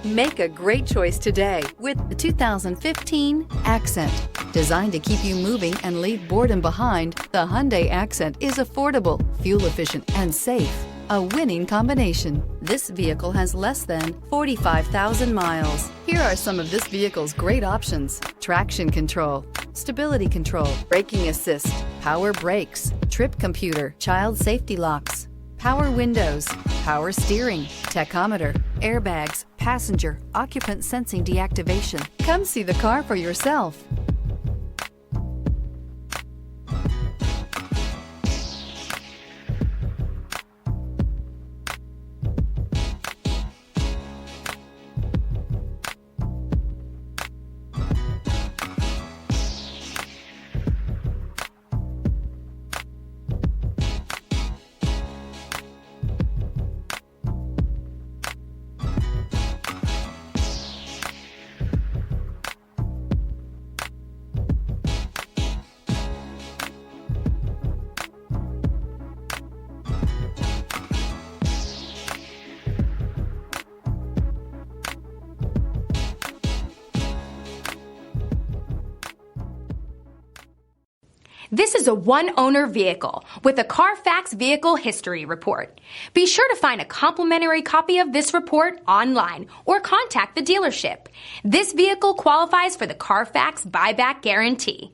Make a great choice today with the 2015 Accent. Designed to keep you moving and leave boredom behind, the Hyundai Accent is affordable, fuel-efficient, and safe. A winning combination. This vehicle has less than 45,000 miles. Here are some of this vehicle's great options: traction control, stability control, braking assist, power brakes, trip computer, child safety locks, power windows, power steering, tachometer, airbags, passenger, occupant sensing deactivation. Come see the car for yourself. This is a one-owner vehicle with a Carfax Vehicle History Report. Be sure to find a complimentary copy of this report online or contact the dealership. This vehicle qualifies for the Carfax Buyback Guarantee.